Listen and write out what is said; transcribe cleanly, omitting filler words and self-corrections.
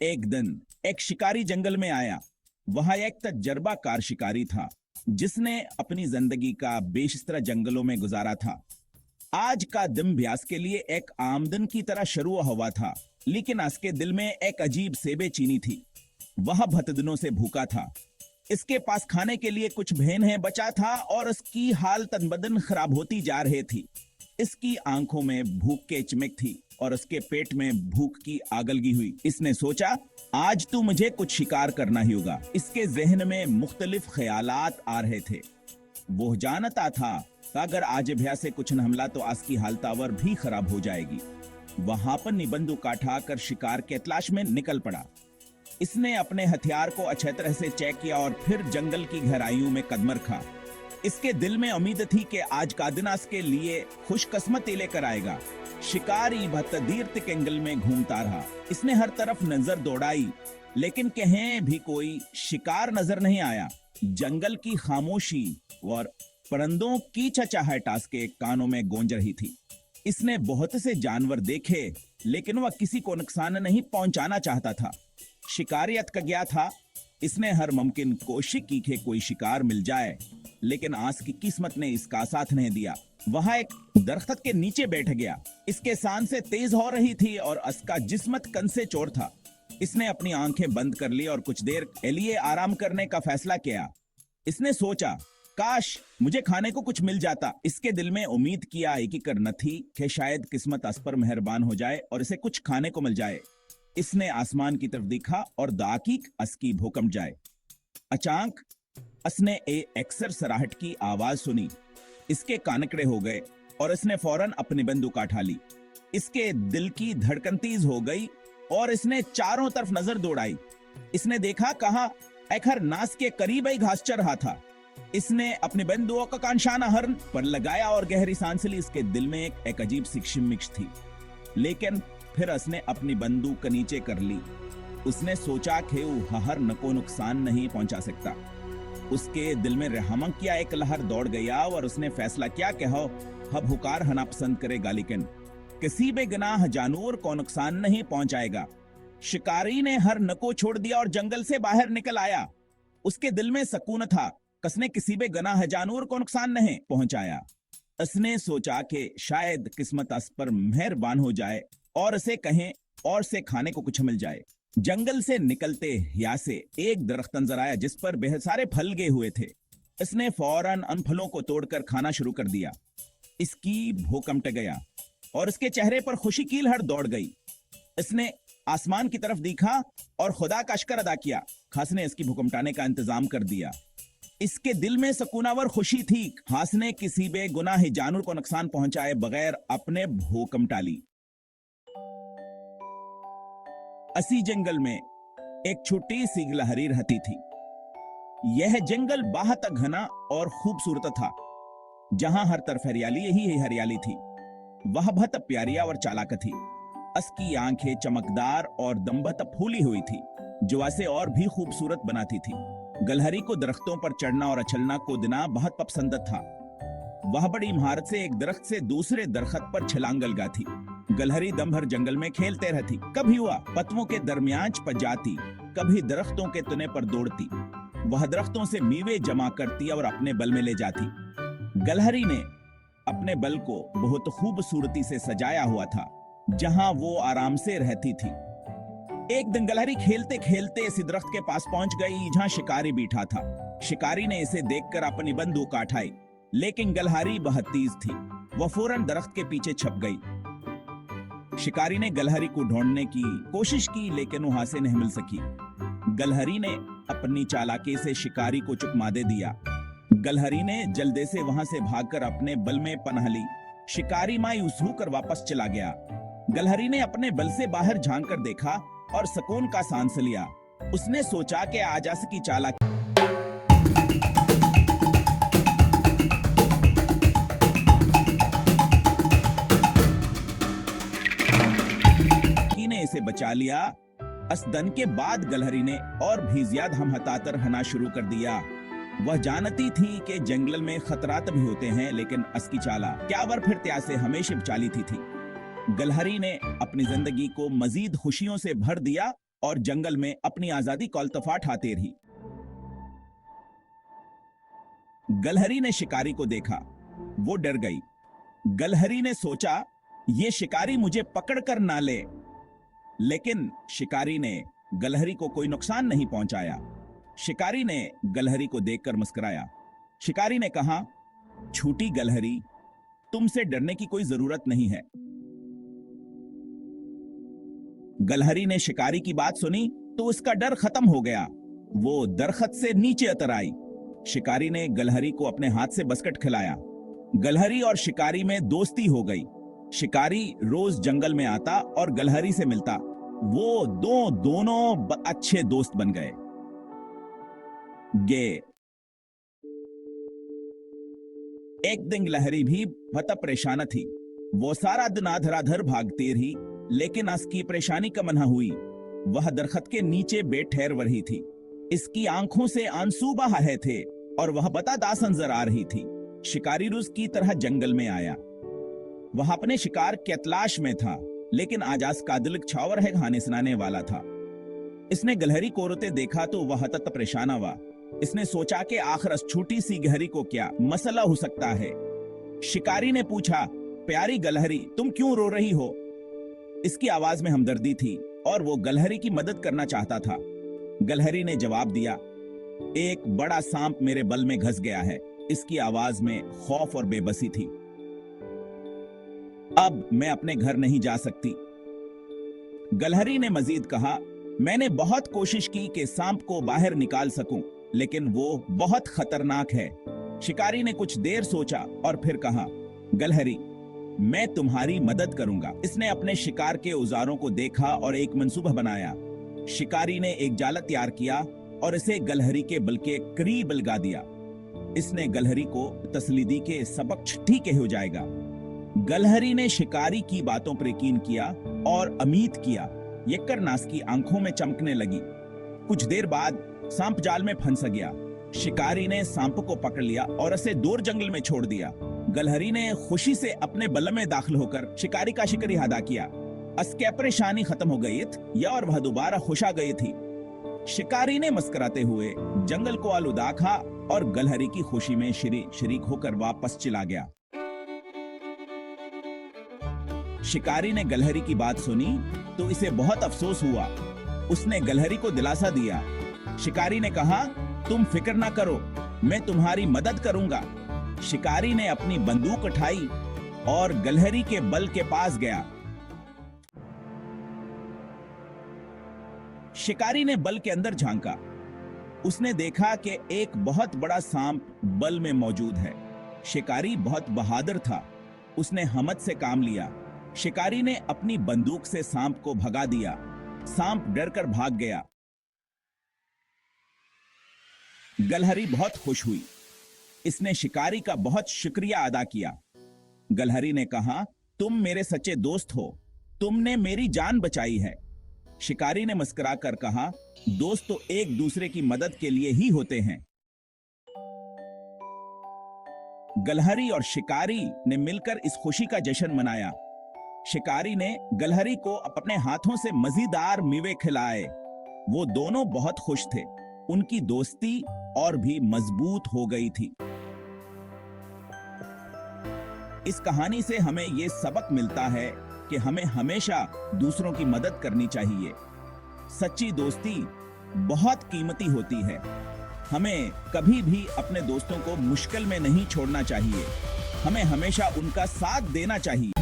एक दिन एक शिकारी जंगल में आया। वह एक तजर्बाकार शिकारी था जिसने अपनी जिंदगी का बेशतर जंगलों में गुजारा था। आज का दिन भी उसके लिए एक आमदन की तरह शुरू हुआ था, लेकिन उसके दिल में एक अजीब से बेचैनी थी। वह बहुत दिनों से भूखा था। इसके पास खाने के लिए कुछ भी नहीं बचा था और उसकी हालत बदन खराब होती जा रही थी। इसकी आंखों में भूख की चिमक थी और उसके पेट में भूख की आग लगी हुई। इसने सोचा, आज तो मुझे कुछ शिकार करना ही होगा। इसके जहन में मुख्तलिफ ख्यालात आ रहे थे। वो जानता था अगर आज भैया से कुछ न हमला तो आज की हालत और भी खराब हो जाएगी। वहां पर निबंदूक उठा कर शिकार के तलाश में निकल पड़ा। इसने अपने हथियार को अच्छे तरह से चेक किया और फिर जंगल की गहराइयों में कदम रखा। इसके दिल में उम्मीद थी कि आज का दिन इसके लिए खुशकिस्मती लेकर आएगा। शिकारी बतदीर जंगल में घूमता रहा। इसने हर तरफ नजर दौड़ाई, लेकिन कहीं भी कोई शिकार नजर नहीं आया। जंगल की खामोशी और परिंदों की चहचहाहट उसके कानों में गूंज रही थी। इसने बहुत से जानवर देखे, लेकिन वह किसी को नुकसान नहीं पहुंचाना चाहता था। शिकारी अटक गया था। इसने हर मुमकिन कोशिश की कि कोई शिकार मिल जाए, लेकिन आज की किस्मत ने इसका साथ नहीं दिया। वह एक दरख्त के नीचे बैठ गया। इसके सांस से तेज हो रही थी और उसका जिस्म कन से चोर था। इसने अपनी आंखें बंद कर ली और कुछ देर के लिए आराम करने का फैसला किया। इसने सोचा, काश मुझे खाने को कुछ मिल जाता। इसके दिल में उम्मीद किया एकीकर न थी कि शायद किस्मत उस पर मेहरबान हो जाए और इसे कुछ खाने को मिल जाए। इसने आसमान की तरफ देखा और दाकीक असकी भूकंप जाए। अचानक उसने अक्सर सराहट की आवाज सुनी। इसके कान खड़े हो गए और इसने फौरन अपनी बंदूक उठा ली। इसके दिल की धड़कन तेज हो गई और इसने चारों तरफ नजर दौड़ाई। इसने देखा कहां एक हर नास के करीब ही घास चर रहा था। इसने अपनी बंदूक का निशाना हरन पर लगाया और गहरी सांस ली। इसके दिल में एक अजीब सी शिमिश थी, लेकिन फिर उसने अपनी बंदूक नीचे कर ली। उसने सोचा कि वो हर न को नुकसान नहीं पहुंचा सकता। उसके दिल में रहम किया एक लहर दौड़ गया और उसने फैसला किया कि हब हुकार हना पसंद करेगा, लेकिन किसी भी गुनाह जानवर को नुकसान नहीं पहुंचाएगा। शिकारी ने हर न को छोड़ दिया और जंगल से बाहर निकल आया। उसके दिल में सुकून था, कसने किसी भी गुनाह जानवर को नुकसान नहीं पहुंचाया। उसने सोचा कि शायद किस्मत उस पर मेहरबान हो जाए और उसे कहें और से खाने को कुछ मिल जाए। जंगल से निकलते या से एक दरख्त नजर आया जिस पर बेहद सारे फल गए हुए थे। इसने फौरन उन फलों को तोड़कर खाना शुरू कर दिया। इसकी भूख मिट गया और इसके चेहरे पर खुशी की लहर दौड़ गई। इसने आसमान की तरफ देखा और खुदा का शुक्र अदा किया, खास ने इसकी भूख मिटाने का इंतजाम कर दिया। इसके दिल में सुकूनावर खुशी थी, खास ने किसी बे गुनाह जानवर को नुकसान पहुंचाए बगैर अपने भूख मिटा ली। असी जंगल में एक छोटी सी गिलहरी रहती थी। यह जंगल बहुत घना और खूबसूरत था, जहां हर तरफ हरियाली ही हरियाली थी। वह बहुत प्यारी और चालाक थी। उसकी आंखें चमकदार और दम्बत फूली हुई थी, जो उसे और भी खूबसूरत बनाती थी। गिलहरी को दरख्तों पर चढ़ना और उछलना कूदना बहुत पसंद था। वह बड़ी महारत से एक दरख्त से दूसरे दरख्त पर छलांग लगा थी। गिलहरी दम भर जंगल में खेलते रहती। कभी हुआ पत्तों के दरमियान पर जाती, कभी दरख्तों के तने पर दौड़ती। वह दरख्तों से मेवे जमा करती और अपने बल में ले जाती। गिलहरी ने अपने बल को बहुत खूबसूरती से सजाया हुआ था, जहां वो आराम से रहती थी। एक दिन गिलहरी खेलते खेलते इस दरख्त के पास पहुंच गई जहां शिकारी बैठा था। शिकारी ने इसे देखकर अपनी बंदूक उठाई, लेकिन गिलहरी बहुत तेज थी। वह फौरन दरख्त के पीछे छप गई। शिकारी ने गिलहरी को ढूंढने की कोशिश की, लेकिन वहां से नहीं मिल सकी। गिलहरी ने अपनी चालाकी से शिकारी को चुकमा दे दिया। गिलहरी ने जल्दी से वहां से भागकर अपने बल में पनाह ली। शिकारी मायूस होकर वापस चला गया। गिलहरी ने अपने बल से बाहर झांक कर देखा और सुकून का सांस लिया। उसने सोचा कि आज की चालाकी ने इसे बचा लिया। इस दिन के बाद गिलहरी ने और भी ज्यादा हम हतातर रहना शुरू कर दिया। वह जानती थी कि जंगल में खतरात भी होते हैं, लेकिन उसकी चाला क्या वर फिर त्या से हमेशा चाली थी। गिलहरी ने अपनी जिंदगी को मजीद खुशियों से भर दिया और जंगल में अपनी आजादी को अल्तफा ठाते रही। गलहरी ने शिकारी को देखा, वो डर गई। गलहरी ने सोचा ये शिकारी मुझे पकड़कर ना ले, लेकिन शिकारी ने गलहरी को कोई नुकसान नहीं पहुंचाया। शिकारी ने गलहरी को देखकर मुस्कुराया। शिकारी ने कहा, छोटी गलहरी, तुमसे डरने की कोई जरूरत नहीं है। गलहरी ने शिकारी की बात सुनी तो उसका डर खत्म हो गया। वो दरख्त से नीचे उतर आई। शिकारी ने गलहरी को अपने हाथ से बस्कट खिलाया। गलहरी और शिकारी में दोस्ती हो गई। शिकारी रोज जंगल में आता और गलहरी से मिलता। वो दोनों अच्छे दोस्त बन गए। एक दिन गलहरी भी बहुत परेशान थी। वो सारा दिन आधर-आधर भागती रही, लेकिन उसकी परेशानी कम न हुई। वह दरख्त के नीचे बैठे रही थी। इसकी आंखों से आंसू बह रहे थे और वह बतादास नजर आ रही थी। शिकारी रोज की तरह जंगल में आया। वह अपने शिकार के तलाश में था, लेकिन आज का दिल छावर है खाने सुनाने वाला था। इसने गलहरी को रोते देखा तो वह तत परेशान हुआ। इसने सोचा कि आखिर छोटी सी गलहरी को क्या मसला हो सकता है। शिकारी ने पूछा, प्यारी गलहरी, तुम क्यों रो रही हो? इसकी आवाज में हमदर्दी थी और वो गलहरी की मदद करना चाहता था। गलहरी ने जवाब दिया, एक बड़ा सांप मेरे बल में घस गया है। इसकी आवाज में खौफ और बेबसी थी। अब मैं अपने घर नहीं जा सकती। गलहरी ने मजीद कहा, मैंने बहुत कोशिश की कि सांप को बाहर निकाल सकूं, लेकिन वो बहुत खतरनाक है। शिकारी ने कुछ देर सोचा और फिर कहा, गलहरी, मैं तुम्हारी मदद करूंगा। इसने अपने शिकार के औजारों को देखा और एक मंसूबा बनाया। शिकारी ने एक जाला तैयार किया और इसे गलहरी के बल के करीब लगा दिया। इसने गलहरी को तसल्ली दी कि सबक ठीक हो जाएगा। गलहरी ने शिकारी की बातों पर यकीन किया और उम्मीद किया। यक्कर नास की आंखों में चमकने लगी। कुछ देर बाद सांप जाल में फंस गया। शिकारी ने सांप को पकड़ लिया और उसे दूर जंगल में छोड़ दिया। गलहरी ने खुशी से अपने बल में दाखिल होकर शिकारी का शिकारी अदा किया। उसकी परेशानी खत्म हो गई थी और वह दोबारा खुश आ गई थी। शिकारी ने मुस्कुराते हुए जंगल को आलूदा खा और गलहरी की खुशी में शरीक होकर वापस चला गया। शिकारी ने गलहरी की बात सुनी तो इसे बहुत अफसोस हुआ। उसने गलहरी को दिलासा दिया। शिकारी ने कहा, तुम फिक्र ना करो, मैं तुम्हारी मदद करूंगा। शिकारी ने अपनी बंदूक उठाई और गलहरी के बल के पास गया। शिकारी ने बल के अंदर झांका। उसने देखा कि एक बहुत बड़ा सांप बल में मौजूद है। शिकारी बहुत बहादुर था। उसने हिम्मत से काम लिया। शिकारी ने अपनी बंदूक से सांप को भगा दिया। सांप डरकर भाग गया। गलहरी बहुत खुश हुई। इसने शिकारी का बहुत शुक्रिया अदा किया। गलहरी ने कहा, तुम मेरे सच्चे दोस्त हो, तुमने मेरी जान बचाई है। शिकारी ने मुस्कुरा कर कहा, दोस्त तो एक दूसरे की मदद के लिए ही होते हैं। गलहरी और शिकारी ने मिलकर इस खुशी का जश्न मनाया। शिकारी ने गलहरी को अपने हाथों से मजेदार मेवे खिलाए। वो दोनों बहुत खुश थे। उनकी दोस्ती और भी मजबूत हो गई थी। इस कहानी से हमें यह सबक मिलता है कि हमें हमेशा दूसरों की मदद करनी चाहिए। सच्ची दोस्ती बहुत कीमती होती है। हमें कभी भी अपने दोस्तों को मुश्किल में नहीं छोड़ना चाहिए। हमें हमेशा उनका साथ देना चाहिए।